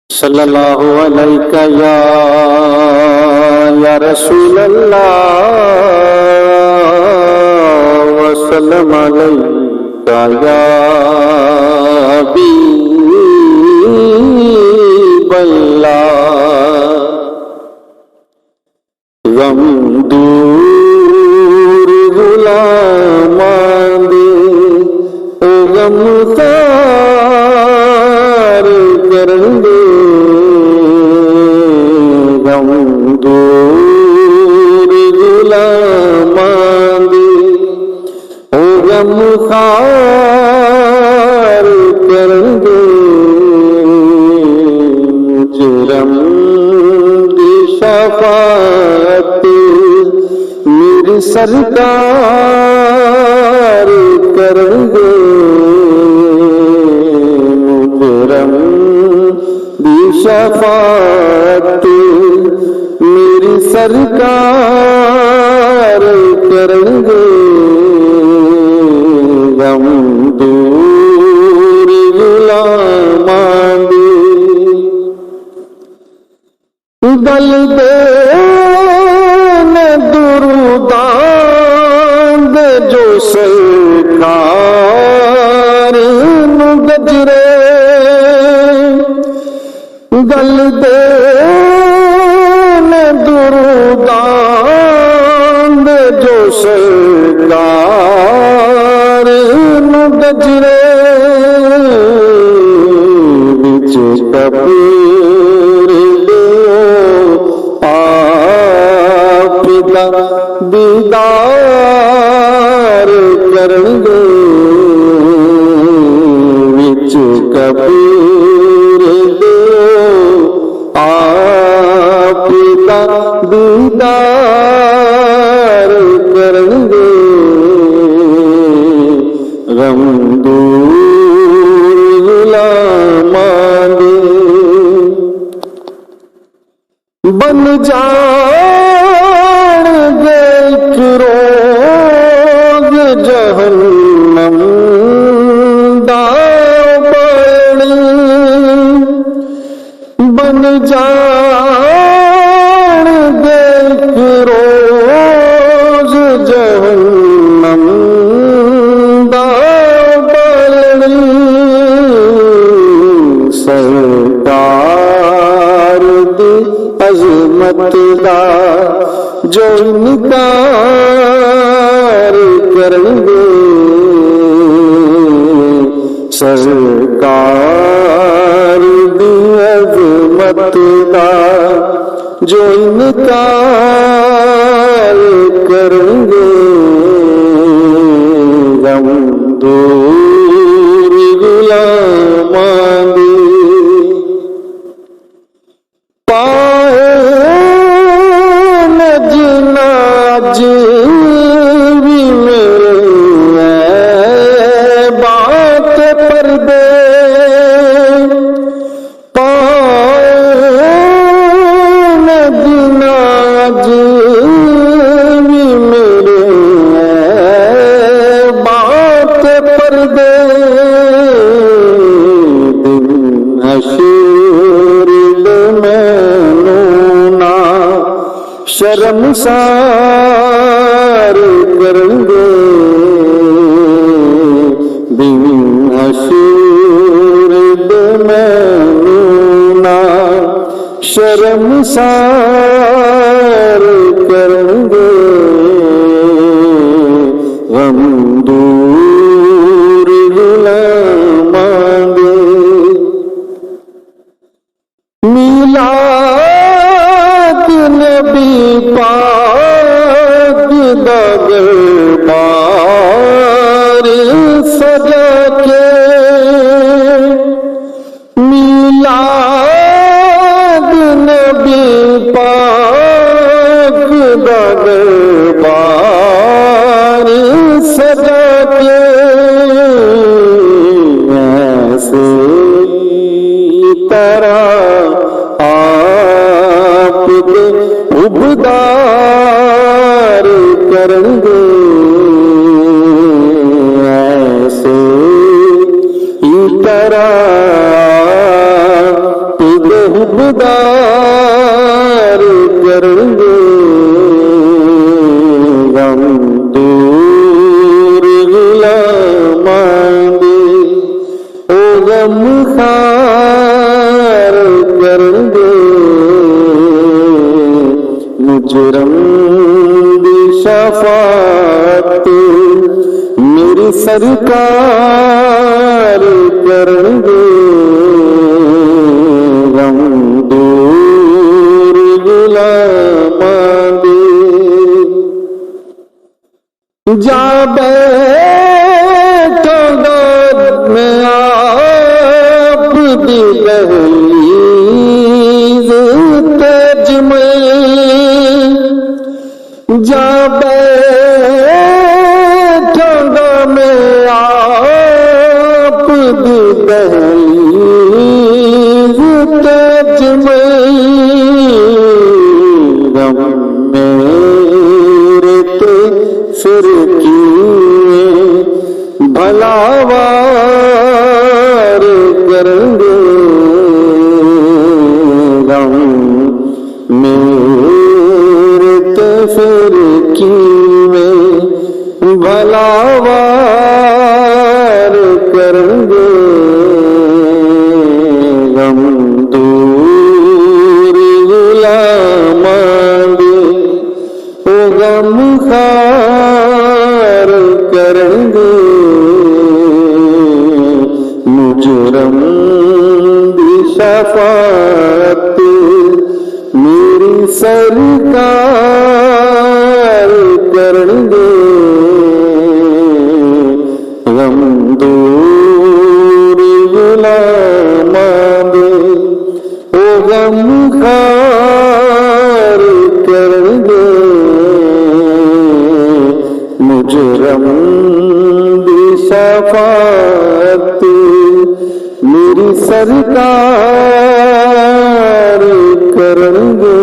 सल्लल्लाहु अलैका या रसूल अल्लाह वसल्लम अलैका या हबीबल्लाह। गम दूर गुलामां दे गम तार करंदे, गम दूर गुलामां दे गम खार करंदे। मुजरम दी शफाअत मेरी सरकार करंदे। मुजरम दी शफाअत मेरी सरकार करंदे। गम दूर गुलामां दे गल दे दुरूदां दे जो सरकार नूं गजरे। गल दे दुरूदां दे जो सरकार नूं गजरे। विच कपूर दीदार करंगे। विच कबीर दे आप दा दीदार करंगे। गम दूर गुलामां दे बन जा जहन्नम दा पानी बन जाणगे रोज जहन्नम दा पानी। सरकार दी अजमत दा जो इनकार करंगे। सरकार दी अज़मत दा जो इनकार करंगे। गम दूर गुलामां दे पाए नज भी मेरे बात पर दे पाए नज भी मेरे बात पर दे। दिन हशर मैनू ना शर्मसार करंगे। बिन हशर मैनू ना शर्मसार करंगे। गम दूर गुलामां दे मिलाद नबी पाक दा दरबार सजा के। मिलाद नबी पाक दा दरबार सजा के। ऐसे तरह आप दे उबदार करंगे। ऐसे ही तरह दीदार करेंगे, गम दूर गुलामांगे, ओ गम खार करेंगे, मुजरम दी शफाअत मेरी सरकार करेंगे, गम दूर गुलामांगे। जा बैठो गोद में आप दी दहलीज़ तेज में, जा बैठो गोद में आप दी दहलीज़ तेज में, गम मेरे ते फिर की भलावार करेंगे, गम मेरे ते फिर की भलावार करेंगे, गम दूर गुलामांगे, ओ गम खार करेंगे, मुजरम दी शफाअत मेरी सरकार करेंगे, गम दूर गुलामांगे, ओ गम खार करेंगे, मुजरम दी शफाअत मेरी सरकार करेंगे।